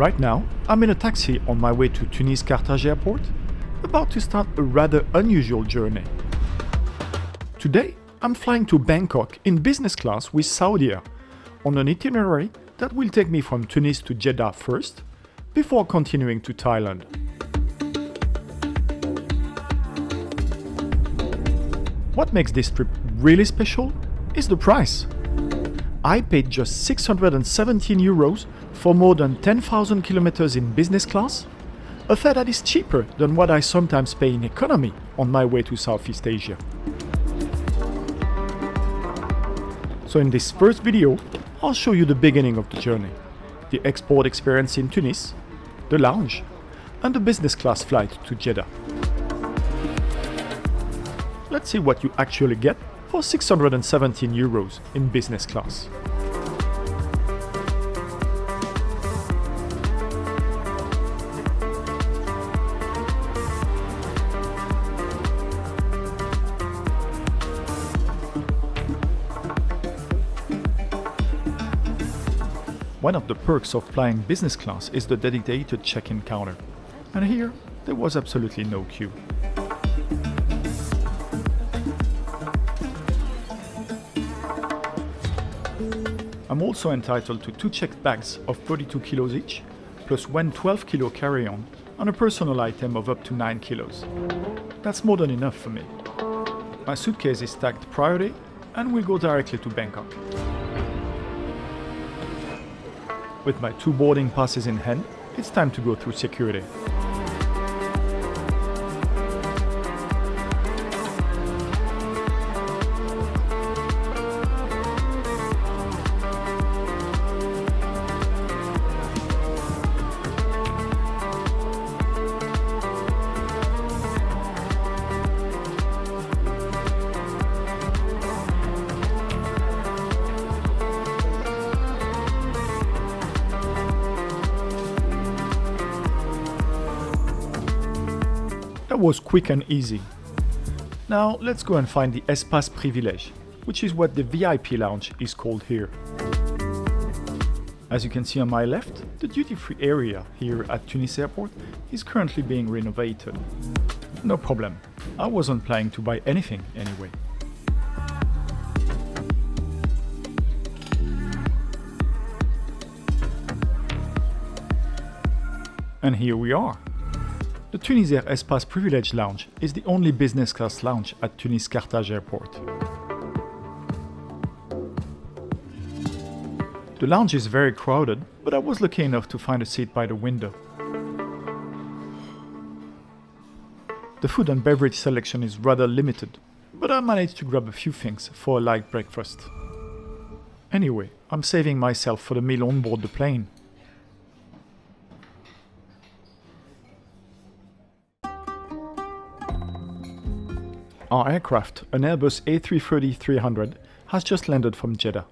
Right now, I'm in a taxi on my way to Tunis Carthage Airport, about to start a rather unusual journey. Today, I'm flying to Bangkok in business class with Saudia, on an itinerary that will take me from Tunis to Jeddah first, before continuing to Thailand. What makes this trip really special is the price. I paid just 617 euros for more than 10,000 kilometers in business class, a fare that is cheaper than what I sometimes pay in economy on my way to Southeast Asia. So in this first video, I'll show you the beginning of the journey, the export experience in Tunis, the lounge, and the business class flight to Jeddah. Let's see what you actually get for 617 euros in business class. One of the perks of flying business class is the dedicated check-in counter, and here there was absolutely no queue. I'm also entitled to 2 checked bags of 32 kilos each, plus 1 12 kilo carry-on and a personal item of up to 9 kilos. That's more than enough for me. My suitcase is tagged priority and will go directly to Bangkok. With my 2 boarding passes in hand, it's time to go through security. That was quick and easy. Now let's go and find the Espace Privilège, which is what the VIP lounge is called here. As you can see on my left, the duty-free area here at Tunis Airport is currently being renovated. No problem, I wasn't planning to buy anything anyway. And here we are. The Tunisair Espace Privilège lounge is the only business class lounge at Tunis Carthage Airport. The lounge is very crowded, but I was lucky enough to find a seat by the window. The food and beverage selection is rather limited, but I managed to grab a few things for a light breakfast. Anyway, I'm saving myself for the meal on board the plane. Our aircraft, an Airbus A330-300, has just landed from Jeddah.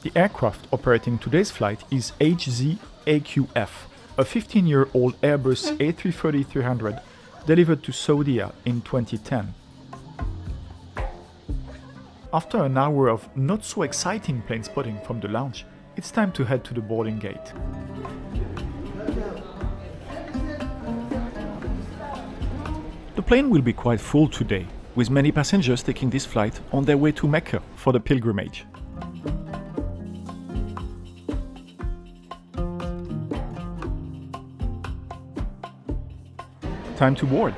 The aircraft operating today's flight is HZ-AQF, a 15-year-old Airbus A330-300 delivered to Saudia in 2010. After an hour of not so exciting plane spotting from the lounge, it's time to head to the boarding gate. The plane will be quite full today, with many passengers taking this flight on their way to Mecca for the pilgrimage. Time to board.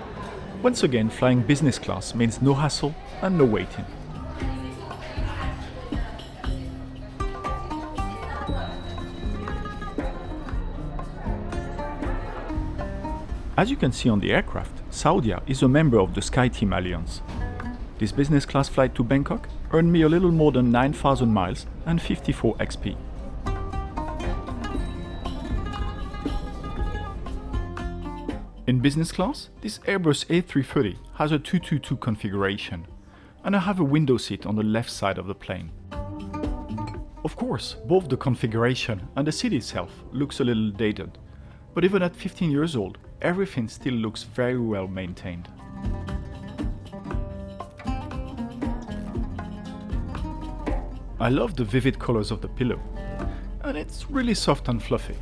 Once again, flying business class means no hassle and no waiting. As you can see on the aircraft, Saudia is a member of the SkyTeam Alliance. This business class flight to Bangkok earned me a little more than 9,000 miles and 54 XP. In business class, this Airbus A330 has a 222 configuration, and I have a window seat on the left side of the plane. Of course, both the configuration and the seat itself looks a little dated, but even at 15 years old, everything still looks very well maintained. I love the vivid colors of the pillow, and it's really soft and fluffy.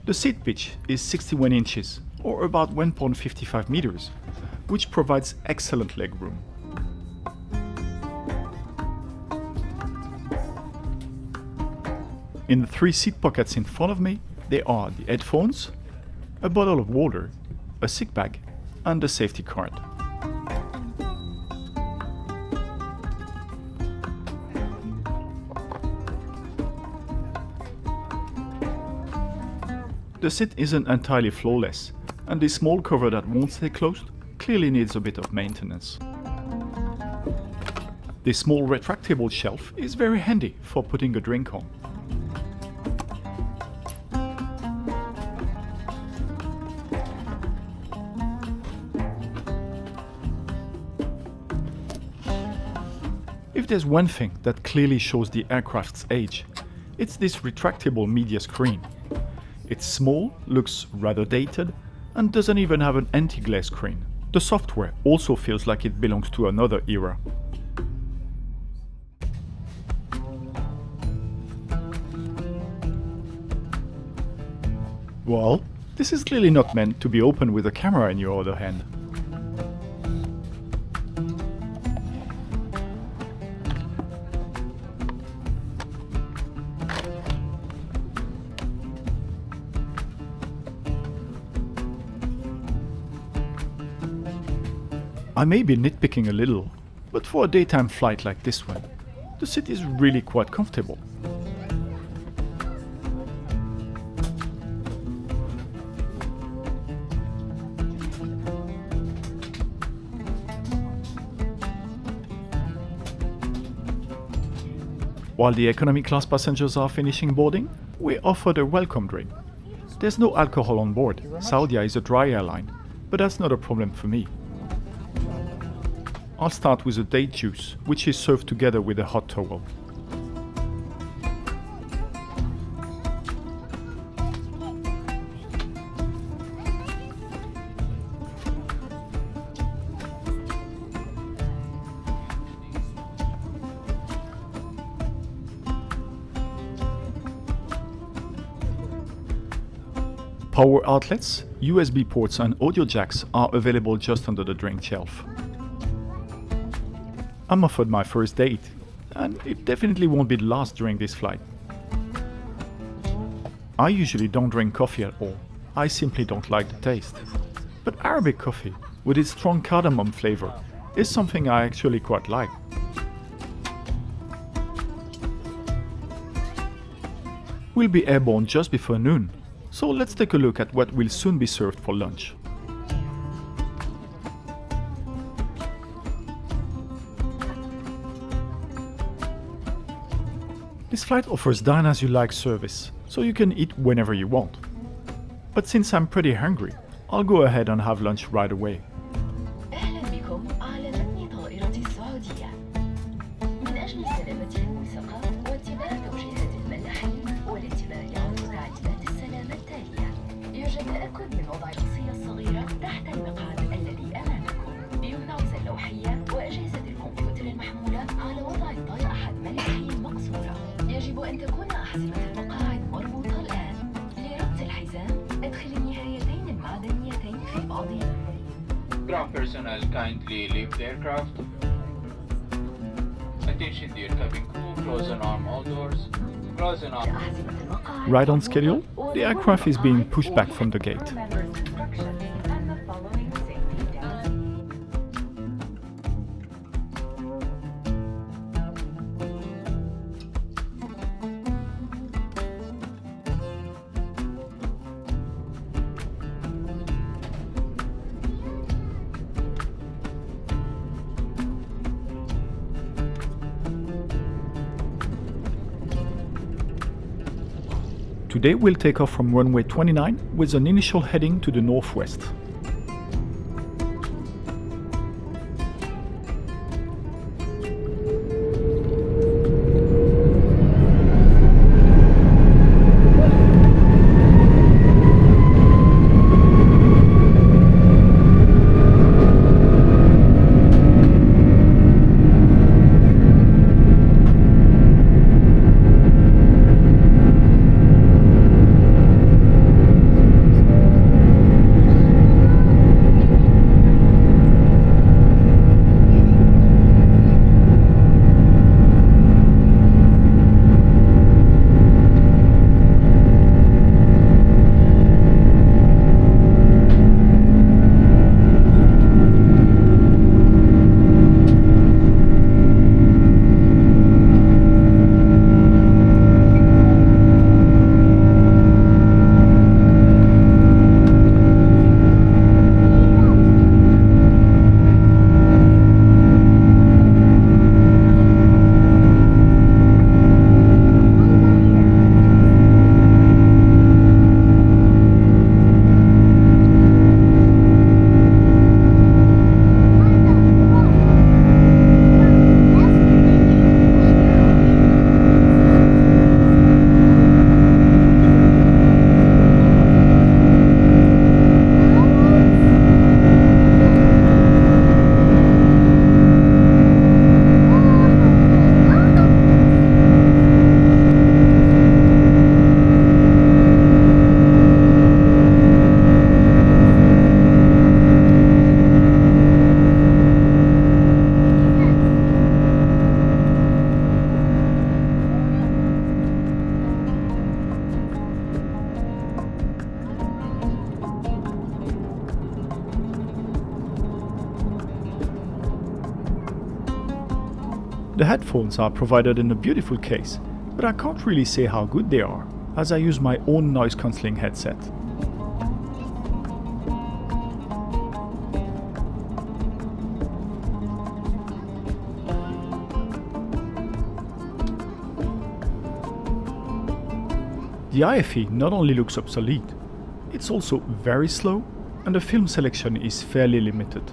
The seat pitch is 61 inches, or about 1.55 meters, which provides excellent legroom. In the 3 seat pockets in front of me, there are the headphones, a bottle of water, a sick bag, and a safety card. The seat isn't entirely flawless, and this small cover that won't stay closed clearly needs a bit of maintenance. This small retractable shelf is very handy for putting a drink on. If there's one thing that clearly shows the aircraft's age, it's this retractable media screen. It's small, looks rather dated, and doesn't even have an anti-glare screen. The software also feels like it belongs to another era. Well, this is clearly not meant to be opened with a camera in your other hand. I may be nitpicking a little, but for a daytime flight like this one, the seat is really quite comfortable. While the economy class passengers are finishing boarding, we're offered a welcome drink. There's no alcohol on board. Saudia is a dry airline, but that's not a problem for me. I'll start with a date juice, which is served together with a hot towel. Power outlets, USB ports and audio jacks are available just under the drink shelf. I'm offered my first date, and it definitely won't be the last during this flight. I usually don't drink coffee at all. I simply don't like the taste. But Arabic coffee, with its strong cardamom flavor, is something I actually quite like. We'll be airborne just before noon, so let's take a look at what will soon be served for lunch. This flight offers dine-as-you-like service, so you can eat whenever you want. But since I'm pretty hungry, I'll go ahead and have lunch right away. أهلا بكم على متن طائرة السعودية. من أجل سلامة الملصقة واتباع توجيهات الملاحين والانتباه لعنصر تعليمات السلامة التالية، يرجى التأكد من وضع البصيلة الصغيرة تحت المقعد الذي أمامكم. يمنع اللوحية وأجهزة الكمبيوتر المحمولة على وضع الطائرة أحد ملاحين مقصورة. يجب أن تكون أحزمة المقاعد مربوطة الآن. لربط الحزام، ادخل النهايتين المعدنيتين في بعضهما. Ground personnel kindly leave the aircraft. Attention dear cabin crew, close and arm all doors. Close and arm. Right on schedule, the aircraft is being pushed back from the gate. Today we'll take off from runway 29 with an initial heading to the northwest. The headphones are provided in a beautiful case, but I can't really say how good they are, as I use my own noise cancelling headset. The IFE not only looks obsolete, it's also very slow and the film selection is fairly limited.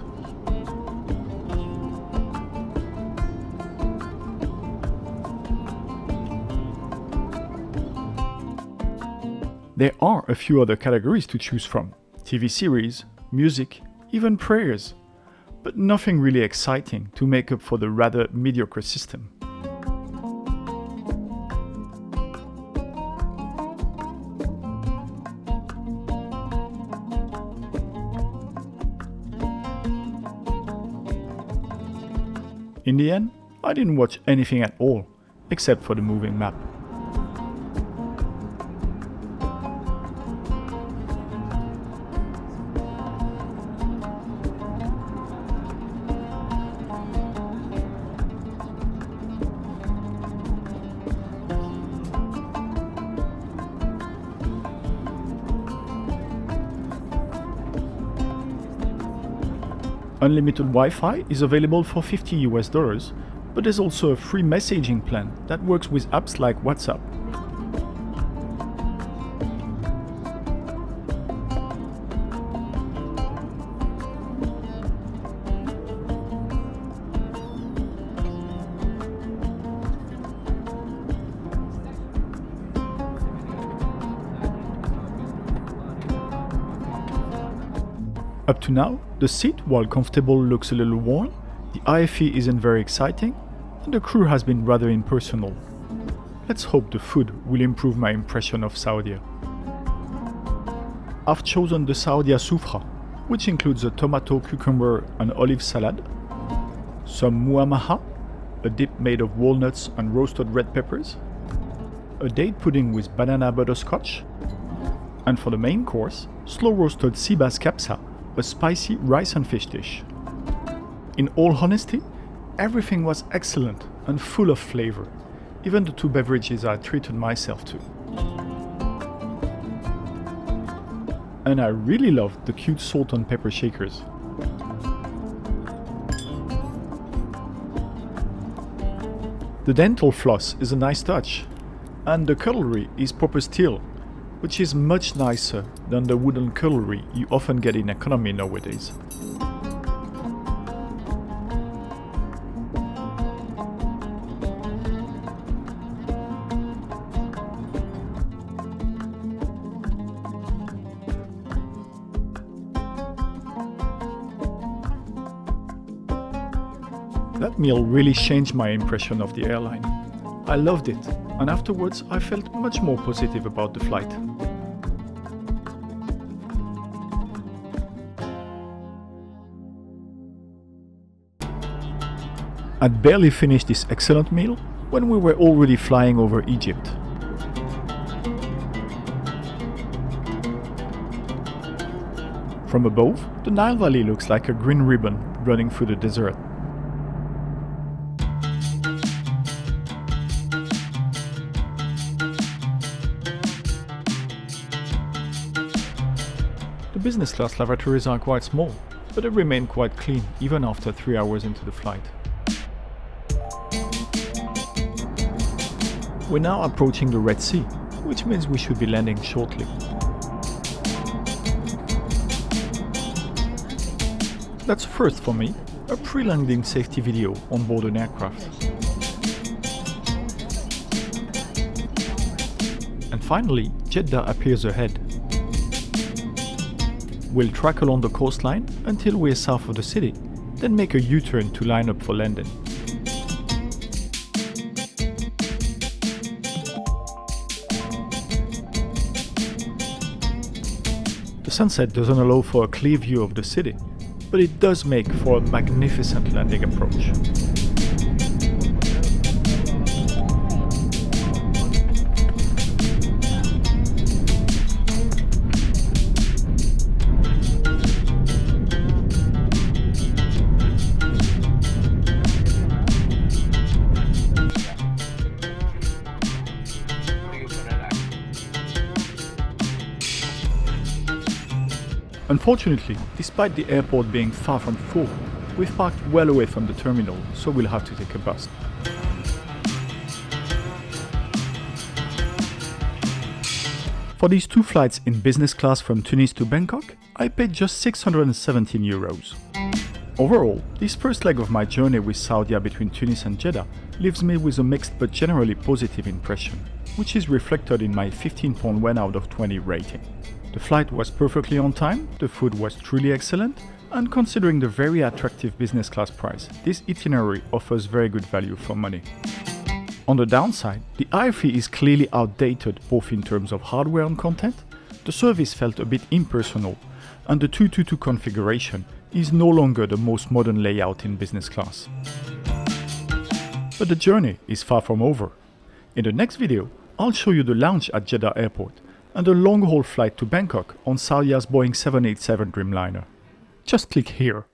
There are a few other categories to choose from: TV series, music, even prayers, but nothing really exciting to make up for the rather mediocre system. In the end, I didn't watch anything at all, except for the moving map. Unlimited Wi-Fi is available for $50, but there's also a free messaging plan that works with apps like WhatsApp. Up to now, the seat, while comfortable, looks a little worn, the IFE isn't very exciting, and the crew has been rather impersonal. Let's hope the food will improve my impression of Saudia. I've chosen the Saudia Soufra, which includes a tomato, cucumber and olive salad, some muamaha, a dip made of walnuts and roasted red peppers, a date pudding with banana butterscotch, and for the main course, slow roasted sea bass kapsa, a spicy rice and fish dish. In all honesty, everything was excellent and full of flavor, even the two beverages I treated myself to. And I really loved the cute salt and pepper shakers. The dental floss is a nice touch, and the cutlery is proper steel, which is much nicer than the wooden cutlery you often get in economy nowadays. That meal really changed my impression of the airline. I loved it, and afterwards I felt much more positive about the flight. I'd barely finished this excellent meal when we were already flying over Egypt. From above, the Nile Valley looks like a green ribbon running through the desert. The business class lavatories are quite small, but they remain quite clean even after 3 hours into the flight. We're now approaching the Red Sea, which means we should be landing shortly. That's a first for me, a pre-landing safety video on board an aircraft. And finally, Jeddah appears ahead. We'll track along the coastline until we're south of the city, then make a U-turn to line up for landing. The sunset doesn't allow for a clear view of the city, but it does make for a magnificent landing approach. Unfortunately, despite the airport being far from full, we've parked well away from the terminal, so we'll have to take a bus. For these 2 flights in business class from Tunis to Bangkok, I paid just 617 euros. Overall, this first leg of my journey with Saudia between Tunis and Jeddah leaves me with a mixed but generally positive impression, which is reflected in my 15.1 out of 20 rating. The flight was perfectly on time, the food was truly excellent, and considering the very attractive business class price, this itinerary offers very good value for money. On the downside, the airfare is clearly outdated both in terms of hardware and content, the service felt a bit impersonal, and the 222 configuration is no longer the most modern layout in business class. But the journey is far from over. In the next video, I'll show you the lounge at Jeddah Airport and a long-haul flight to Bangkok on Saudia's Boeing 787 Dreamliner. Just click here.